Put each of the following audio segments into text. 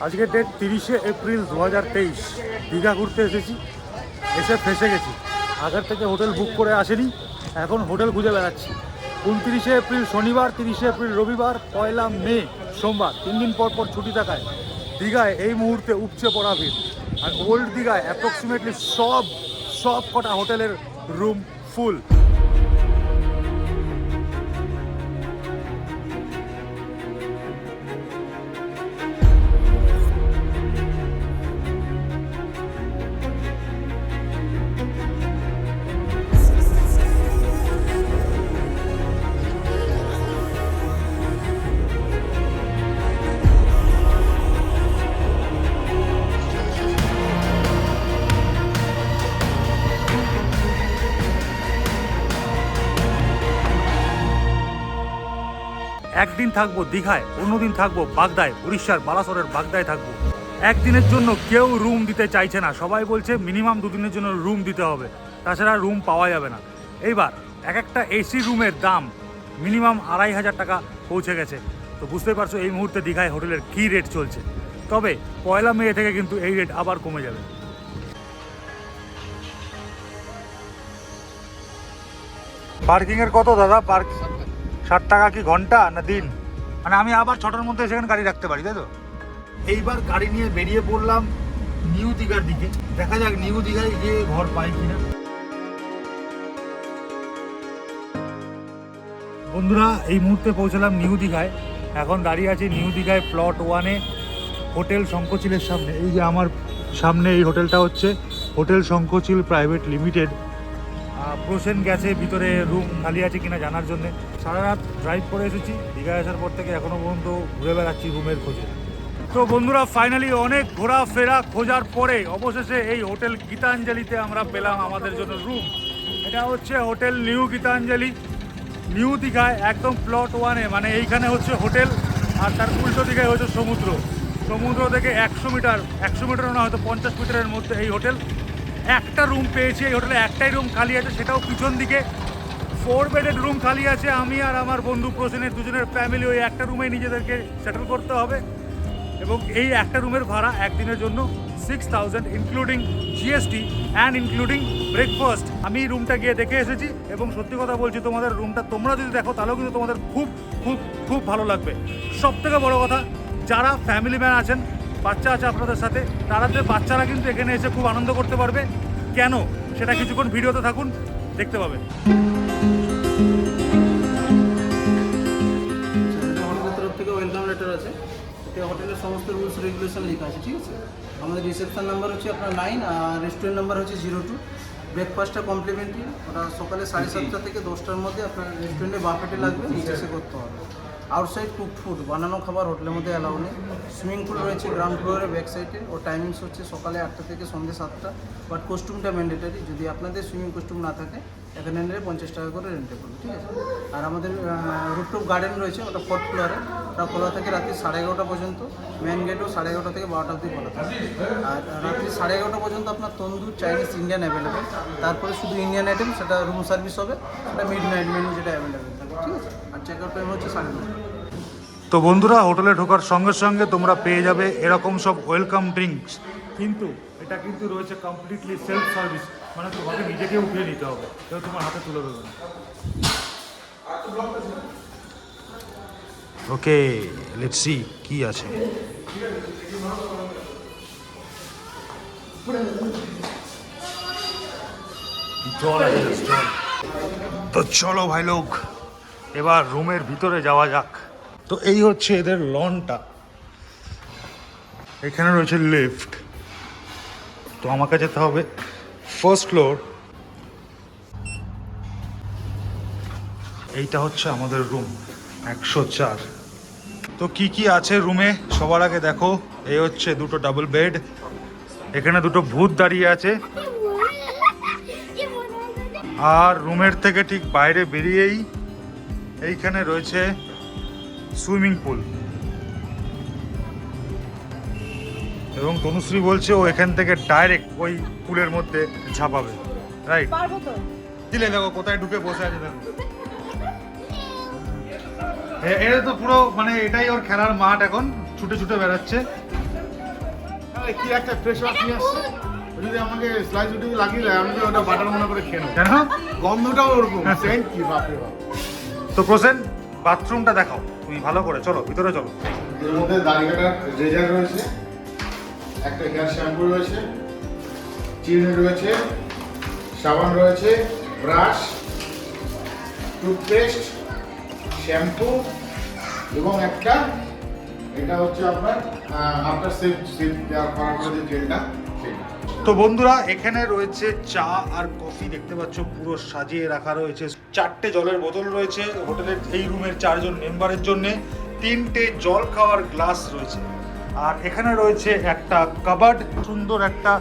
আজকের date 30শে April 2023। Digha ঘুরতে এসেছি, এসে ফেসে গেছি। আগের থেকে হোটেল বুক করে আসেনি, এখন হোটেল খুঁজে বেড়াচ্ছি। 29শে এপ্রিল শনিবার, 30শে এপ্রিল রবিবার, 1 মে সোমবার, 3 দিন পর পর ছুটি থাকায় দীঘায় এই মুহূর্তে উপচে পড়া ভিড়। আর ওল্ড দীঘায় অ্যাপ্রক্সিমেটলি সব কটা হোটেলের রুম ফুল। একদিন থাকবো দীঘায়, অন্যদিন থাকবো বাগদায়, উড়িষ্যার বালাসোরের বাগদায় থাকবো। একদিনের জন্য কেউ রুম দিতে চাইছে না, সবাই বলছে মিনিমাম 2 দিনের জন্য রুম দিতে হবে, তাছাড়া রুম পাওয়া যাবে না। এইবার এক একটা এসি রুমের দাম মিনিমাম 2500 টাকা পৌঁছে গেছে। তো বুঝতেই পারছো এই মুহূর্তে দীঘায় হোটেলের কী রেট চলছে। তবে 1 মে থেকে কিন্তু এই রেট আবার কমে যাবে। পার্কিংয়ের কত দাদা? 60 টাকা কি ঘন্টা না দিন? মানে আমি আবার 6টার মধ্যে সেখানে গাড়ি রাখতে পারি, তাই তো? এইবার গাড়ি নিয়ে বেরিয়ে পড়লাম নিউ দীঘার দিকে। দেখা যাক নিউ দীঘায় গিয়ে ঘর পাই কিনা। বন্ধুরা, এই মুহূর্তে পৌঁছলাম নিউ দীঘায়। এখন দাঁড়িয়ে আছি নিউ দীঘায় প্লট 1-এ হোটেল শঙ্খচিলের সামনে। এই যে আমার সামনে এই হোটেলটা হচ্ছে হোটেল শঙ্খচিল প্রাইভেট লিমিটেড। প্রসেন গেছে ভিতরে রুম খালি আছে কিনা জানার জন্য। সারা রাত ড্রাইভ করে এসেছি, দীঘায় আসার পর থেকে এখনও পর্যন্ত ঘুরে বেড়াচ্ছি রুমের খোঁজে। তো বন্ধুরা, ফাইনালি অনেক ঘোরাফেরা খোঁজার পরে অবশেষে এই হোটেল গীতাঞ্জলিতে আমরা পেলাম আমাদের জন্য রুম। এটা হচ্ছে হোটেল নিউ গীতাঞ্জলি, নিউ দীঘায়, একদম প্লট 1-এ। মানে এইখানে হচ্ছে হোটেল, আর তার উল্টো দিকে হচ্ছে সমুদ্র। সমুদ্র থেকে 100 মিটারও না, হয়তো 50 মিটারের মধ্যে এই হোটেল। একটা রুম পেয়েছি এই হোটেলে, একটাই রুম খালি আছে, সেটাও পিছন দিকে। 4 বেডেড রুম খালি আছে। আমি আর আমার বন্ধু প্রসেনের দুজনের ফ্যামিলি ওই একটা রুমে নিজেদেরকে সেটেল করতে হবে। এবং এই একটা রুমের ভাড়া একদিনের জন্য 6000, including GST and including breakfast. আমি রুমটা গিয়ে দেখে এসেছি এবং সত্যি কথা বলছি, তোমাদের রুমটা তোমরা যদি দেখো তাহলেও কিন্তু তোমাদের খুব খুব খুব ভালো লাগবে। সবথেকে বড় কথা, যারা ফ্যামিলি ম্যান আছেন, বাচ্চা আছে আপনাদের সাথে, তাদের বাচ্চারা কিন্তু এখানে এসে খুব আনন্দ করতে পারবে। কেন সেটা কিছুক্ষণ ভিডিওতে থাকুন, দেখতে পাবেন। হোটেলের তরফ থেকে ওয়েলকাম লেটার আছে, এটা হোটেলের সমস্ত রুলস রেগুলেশন লেখা আছে, ঠিক আছে। আমাদের রিসেপশন নাম্বার হচ্ছে আপনার 9, আর রেস্টুরেন্ট নাম্বার হচ্ছে 02। ব্রেকফাস্টটা কমপ্লিমেন্টারি, ওটা সকালে 7:30 থেকে 10টার মধ্যে আপনার রেস্টুরেন্টে বাফেটে লাগবে, নিচে এসে করতে হবে। আউটসাইড কুক ফুড, বানানো খাবার হোটেলের মধ্যে অ্যালাউ নেই। সুইমিং পুল রয়েছে গ্রাউন্ড ফ্লোরের ব্যাক সাইডে, ওর টাইমিংস হচ্ছে সকালে 8টা থেকে সন্ধ্যে 7টা। বাট কস্টিউমটা ম্যান্ডেটারি, যদি আপনাদের সুইমিং কস্টিউম না থাকে এখানে নিলে 50 টাকা করে রেন্টেবল, ঠিক আছে। আর আমাদের রুফটপ গার্ডেন রয়েছে, ওটা 4th ফ্লোরে, ওটা খোলা থাকে রাত্রি 11:30 পর্যন্ত। মেন গেটও 11:30 থেকে 12টা অবধি খোলা থাকে। আর রাত্রি 11:30 পর্যন্ত আপনার তন্দুর, চাইনিজ, ইন্ডিয়ান অ্যাভেলেবেল। তারপরে শুধু ইন্ডিয়ান আইটেম, সেটা রুম সার্ভিস হবে, সেটা মিড নাইট মেনু যেটা অ্যাভেলেবেল থাকে, ঠিক আছে। আর চেক আউট টাইম হচ্ছে 9:30। তো বন্ধুরা, হোটেলে ঢোকার সঙ্গে সঙ্গে তোমরা পেয়ে যাবে এরকম সব ওয়েলকাম ড্রিঙ্কস, কিন্তু এটা কিন্তু রয়েছে কমপ্লিটলি সেলফ সার্ভিস। মানে তোমাকে নিজেকে উঠিয়ে নিতে হবে, কেউ তোমার হাতে তুলে দেবে না। ওকে, লেটস সি কি আছে। তো চলো ভাই লোক, এবার রুমের ভিতরে যাওয়া যাক। তো এই হচ্ছে এদের লনটা, এখানে রয়েছে লিফট। তো আমাকে যেতে হবে ফার্স্ট ফ্লোর। এইটা হচ্ছে আমাদের রুম 104। তো কি কি আছে রুমে সবার আগে দেখো, এই হচ্ছে 2টো ডাবল বেড, এখানে 2টো ভূত দাঁড়িয়ে আছে। আর রুমের থেকে ঠিক বাইরে বেরিয়েই এইখানে রয়েছে সুইমিং পুল। এবং তনুশ্রী বলছে ও এখান থেকে ডাইরেক্ট ওই পুলের মধ্যে ঝাঁপাবে, রাইট? দিলে দেখো কোথায় ঢুকে বসে আছে, দেখো। এটা তো পুরো মানে এটাই ওর খেলার মাঠ, এখন ছুটে ছুটে বেড়াচ্ছে। কি একটা ফ্রেশ ওয়াশ নিয়ে আসছে, যদি আমাকে স্লাইস রুটি লাগিয়ে দেয় আমি ওটা বাটার মনে করে খেয়ে নেবো। কেন? গন্ধটাও ওরকম সেন্ট কি বাপরে বাপ। তো প্রসেন বাথরুমটা দেখাও তুমি ভালো করে, চলো ভিতরে চলো। এর মধ্যে দাড়ি কাটার রেজার রয়েছে, একটা হেয়ার শ্যাম্পু রয়েছে, চিরুনি রয়েছে, সাবান রয়েছে, ব্রাশ, টুথপেস্ট, শ্যাম্পু এবং একটা এটা হচ্ছে আপনার আফটার সেভ দেওয়ার করার পরে যে জেলটা সেটা। তো বন্ধুরা এখানে রয়েছে চা আর কফি, দেখতে পাচ্ছ পুরো সাজিয়ে রাখা রয়েছে। 4টে জলের বোতল রয়েছে হোটেলের এই রুমের 4 জন মেম্বারের জন্য। 3টে জল খাওয়ার গ্লাস রয়েছে। আর এখানে রয়েছে একটা কাবার্ড, সুন্দর একটা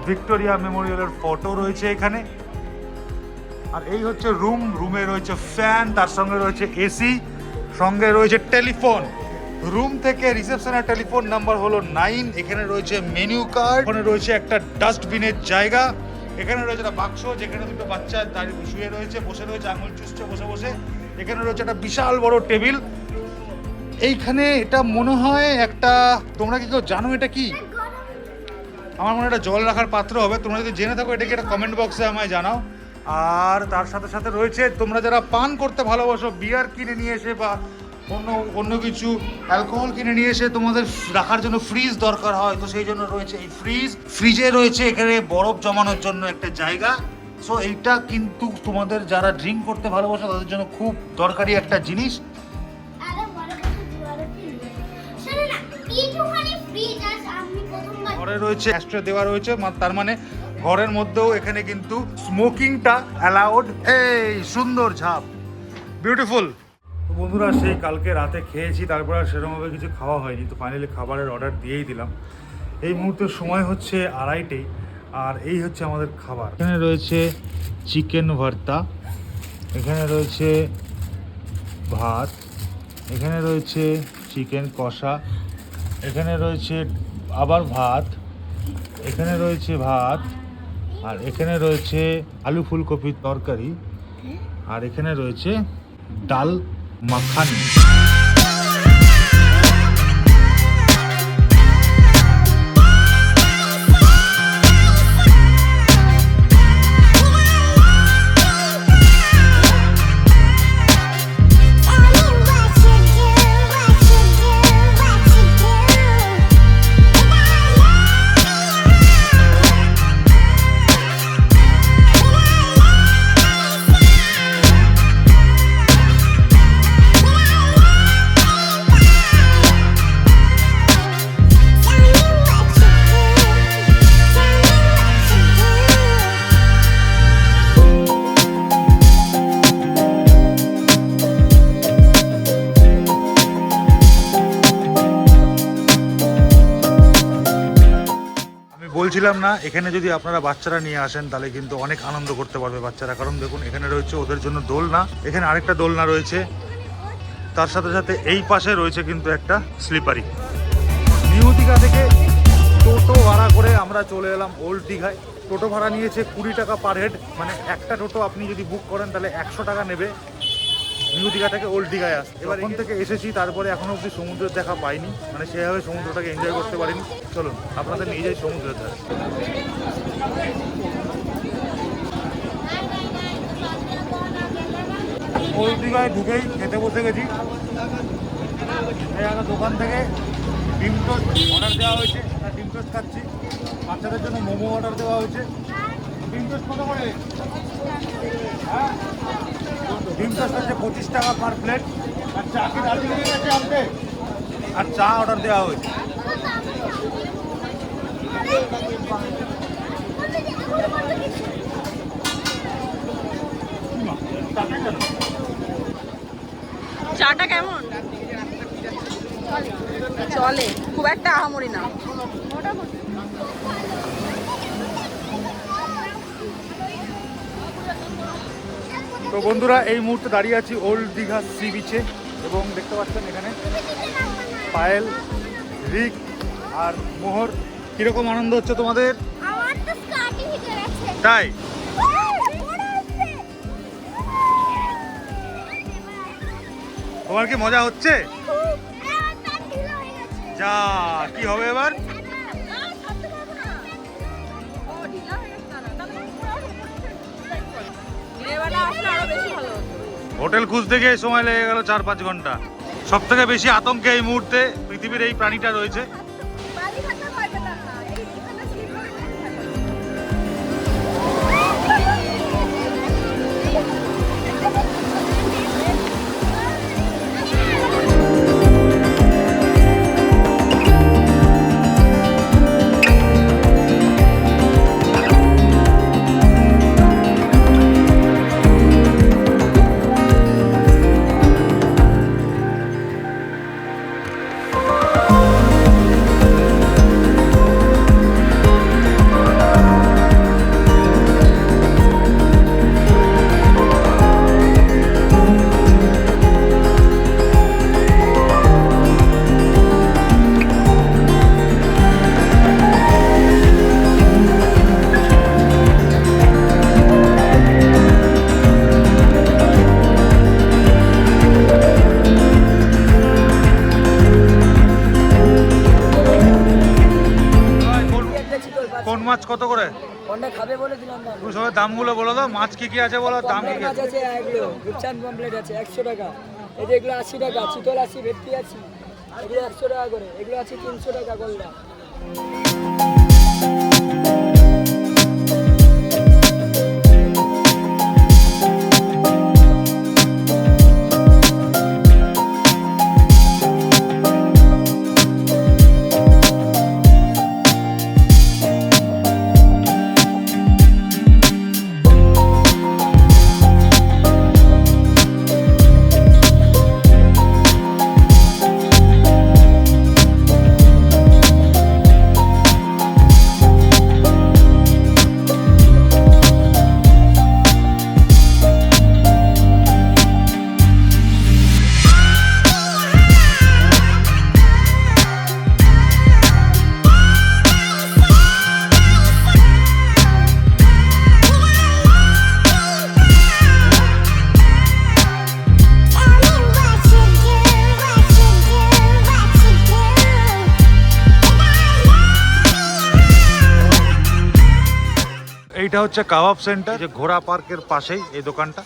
ভিক্টোরিয়া মেমোরিয়ালের ফটো রয়েছে এখানে। আর এই হচ্ছে রুমে রয়েছে ফ্যান, তার সঙ্গে রয়েছে এসি, সঙ্গে রয়েছে টেলিফোন। রুম থেকে রিসেপশনের টেলিফোন নাম্বার হলো 9। এখানে রয়েছে মেনু কার্ড, এখানে রয়েছে একটা ডাস্টবিনের জায়গা, এখানে রয়েছে একটা বাক্স যেখানে দুটো বাচ্চা দাঁড়িয়ে শুয়ে রয়েছে, বসে রয়েছে, আঙুল চুষছে বসে বসে। এখানে রয়েছে একটা বিশাল বড় টেবিল। এইখানে এটা মনে হয় একটা, তোমরা কি কেউ জানো এটা কি? আমার মনে হয় এটা জল রাখার পাত্র হবে। তোমরা যদি জেনে থাকো এটাকে একটা কমেন্ট বক্সে আমায় জানাও। আর তার সাথে সাথে রয়েছে তোমরা যারা পান করতে ভালোবাসো, বিয়ার কিনে নিয়ে এসে বা অন্য কিছু অ্যালকোহল কিনে নিয়ে এসে তোমাদের রাখার জন্য ফ্রিজ দরকার হয়, তো সেই জন্য রয়েছে এই ফ্রিজে রয়েছে এখানে বরফ জমানোর জন্য একটা জায়গা। সো এইটা কিন্তু তোমাদের যারা ড্রিঙ্ক করতে ভালোবাসো তাদের জন্য খুব দরকারি একটা জিনিস। ঘরে রয়েছে অ্যাস্ট্রে দেওয়া রয়েছে, তার মানে ঘরের মধ্যেও এখানে কিন্তু স্মোকিংটা অ্যালাউড। এই সুন্দর ঝাপ, বিউটিফুল। বন্ধুরা সেই কালকে রাতে খেয়েছি, তারপর আর সেরকমভাবে কিছু খাওয়া হয়নি, তো ফাইনালি খাবারের অর্ডার দিয়েই দিলাম। এই মুহূর্তে সময় হচ্ছে 2:30, আর এই হচ্ছে আমাদের খাবার। এখানে রয়েছে চিকেন ভর্তা, এখানে রয়েছে ভাত, এখানে রয়েছে চিকেন কষা, এখানে রয়েছে আবার ভাত, এখানে রয়েছে ভাত, আর এখানে রয়েছে আলু ফুলকপির তরকারি, আর এখানে রয়েছে ডাল মাখানি। বলছিলাম না, এখানে যদি আপনারা বাচ্চারা নিয়ে আসেন তাহলে কিন্তু অনেক আনন্দ করতে পারবে বাচ্চারা। কারণ দেখুন এখানে রয়েছে ওদের জন্য দোলনা, এখানে আরেকটা দোলনা রয়েছে, তার সাথে সাথে এই পাশে রয়েছে কিন্তু একটা স্লিপারি। নিউ দীঘা থেকে টোটো ভাড়া করে আমরা চলে এলাম ওল্ড দীঘায়। টোটো ভাড়া নিয়েছে 20 টাকা পার হেড, মানে একটা টোটো আপনি যদি বুক করেন তাহলে 100 টাকা নেবে নিউ দীঘা থেকে ওল্ড দীঘায় আসতে। এবার এখান থেকে এসেছি, তারপরে এখনো অবধি সমুদ্রের দেখা পাইনি, মানে সেভাবে সমুদ্রটাকে এনজয় করতে পারিনি। চলুন আপনাদের নিয়ে যাই সমুদ্রের ধারে। ওল্ড দীঘায় ঢুকেই খেতে বসে গেছি। এই একটা দোকান থেকে ডিম টোস্ট অর্ডার দেওয়া হয়েছে, ডিম টোস্ট খাচ্ছি। বাচ্চাদের জন্য মোমো অর্ডার দেওয়া হয়েছে। ডিম টোস্ট কত করে? হ্যাঁ, ডিম টোস্ট হচ্ছে 25 টাকা পার প্লেট। আর চা কি দার্জিলিং আছে আনতে? আর চা অর্ডার দেওয়া হয়েছে। চাটা কেমন? চলে, খুব একটা আহামরি না। তো বন্ধুরা এই মুহূর্তে দাঁড়িয়ে আছি ওল্ড দীঘা সি বিচে, এবং দেখতে পাচ্ছেন এখানে পায়েল, রিক আর মোহর। কিরকম আনন্দ হচ্ছে তোমাদের? তাই তোমার কি মজা হচ্ছে? যা, কি হবে এবার? সকালবেলা আসলে আরো বেশি ভালো হতো। হোটেল খুঁজতে গিয়ে সময় লেগে গেল 4-5 ঘন্টা। সব থেকে বেশি আতঙ্কে এই মুহূর্তে পৃথিবীর এই প্রাণীটা রয়েছে। বালি ঘাটটা ভয় পেলাম না, এইখানে স্লিপ করে কোন মাছ কত করে? কোনটা খাবে বলে দিলাম না। তুমি সবাই দামগুলো বলো দাও, মাছ কি কি আছে বলো, দাম কি কি মাছ আছে এগুলো রূপচাঁদ পমপ্লেট আছে 100 টাকা, এই যে এগুলো 80 টাকা, চিতল 80, ভেটকি 80, এগুলো 100 টাকা করে, এগুলো আছে 300 টাকা গলদা। এইটা হচ্ছে কাবাব সেন্টার, যে ঘোড়া পার্কের পাশেই এই দোকানটা।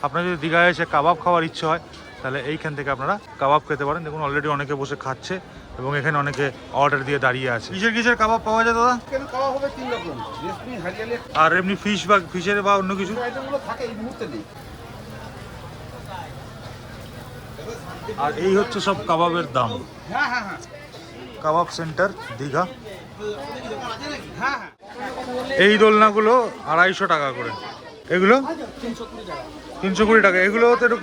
আপনার যদি দীঘায় এসে কাবাব খাওয়ার ইচ্ছে হয় তাহলে এইখান থেকে আপনারা কাবাব খেতে পারেন। দেখুন অলরেডি অনেকে বসে খাচ্ছে এবং এখানে অনেকে অর্ডার দিয়ে দাঁড়িয়ে আছে। কিসের কিসের কাবাব পাওয়া যায় দাদা? এখানে খাওয়া হবে 3 রকম, রেশমি, হারিয়ালি আর এমনি ফিশের বা অন্য কিছু? আইটেমগুলো থাকে, এই মুহূর্তে নেই। আর এই হচ্ছে সব কাবাবের দাম। হ্যাঁ হ্যাঁ হ্যাঁ কাবাব সেন্টার দীঘা। হ্যাঁ হ্যাঁ এই দোলনাগুলো 250 টাকা করে, এগুলো 320 টাকা। এগুলো তো একটু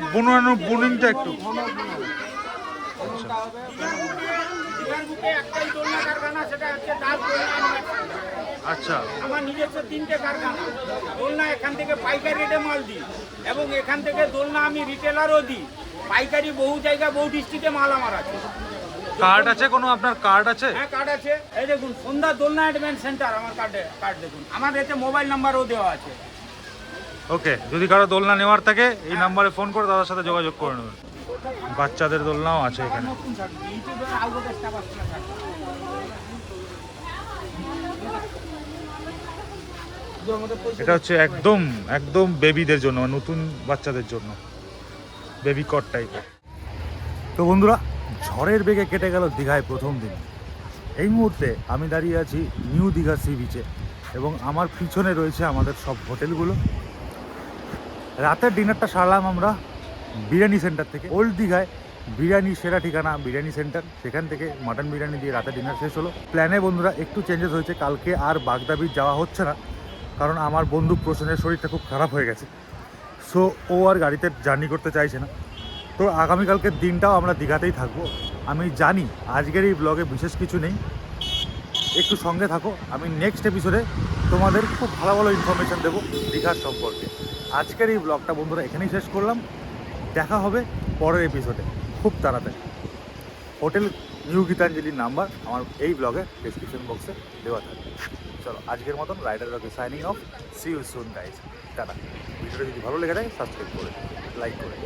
বুনিংটা একটু আচ্ছা। আমার নিজস্ব 3টে কারখানা, দোলনা এখান থেকে পাইকারি রেটে মাল দিই এবং এখান থেকে দোলনা আমি রিটেলারও দিই। পাইকারি বহু জায়গায় বহু ডিস্ট্রিক্টে মাল আমার আছে। কার্ড আছে কোনো? আপনার কার্ড আছে? হ্যাঁ কার্ড আছে, এই দেখুন সন্ধ্যা দোলনা অ্যাডভেন্স সেন্টার, আমার কার্ড দেখুন, আমার এতে মোবাইল নাম্বারও দেওয়া আছে। ওকে, যদি কারো দোলনা নেওয়ার থাকে এই নাম্বারে ফোন করে দাদার সাথে যোগাযোগ করে নেবেন। বাচ্চাদের দোলনাও আছে এখানে। ইউটিউবের আউটডোর স্টাফ আসছে না। এটা হচ্ছে একদম একদম বেবিদের জন্য, মানে নতুন বাচ্চাদের জন্য, বেবি কট টাইপের। তো বন্ধুরা, ঝড়ের বেগে কেটে গেল দীঘায় প্রথম দিন। এই মুহূর্তে আমি দাঁড়িয়ে আছি নিউ দীঘা সি বিচে এবং আমার পিছনে রয়েছে আমাদের সব হোটেলগুলো। রাতের ডিনারটা সারলাম আমরা বিরিয়ানি সেন্টার থেকে। ওল্ড দীঘায় বিরিয়ানি সেরা ঠিকানা বিরিয়ানি সেন্টার, সেখান থেকে মাটন বিরিয়ানি দিয়ে রাতের ডিনার শেষ হলো। প্ল্যানে বন্ধুরা একটু চেঞ্জেস হয়েছে, কালকে আর বাগদা বিচ যাওয়া হচ্ছে না, কারণ আমার বন্ধু প্রসেনের শরীরটা খুব খারাপ হয়ে গেছে। সো ও আর গাড়িতে জার্নি করতে চাইছে না। তো আগামীকালকের দিনটাও আমরা দীঘাতেই থাকবো। আমি জানি আজকের এই ব্লগে বিশেষ কিছু নেই, একটু সঙ্গে থাকো। আমি নেক্সট এপিসোডে তোমাদের খুব ভালো ভালো ইনফরমেশান দেবো দীঘার সম্পর্কে। আজকের এই ব্লগটা বন্ধুরা এখানেই শেষ করলাম। দেখা হবে পরের এপিসোডে খুব তাড়াতাড়ি। হোটেল নিউ গীতাঞ্জলির নাম্বার আমার এই ব্লগের ডেসক্রিপশন বক্সে দেওয়া থাকবে। চলো আজকের মতন রাইডার রকে signing off. See you soon guys, tata. ভিডিওটা যদি ভালো লেগে থাকে সাবস্ক্রাইব করে লাইক করে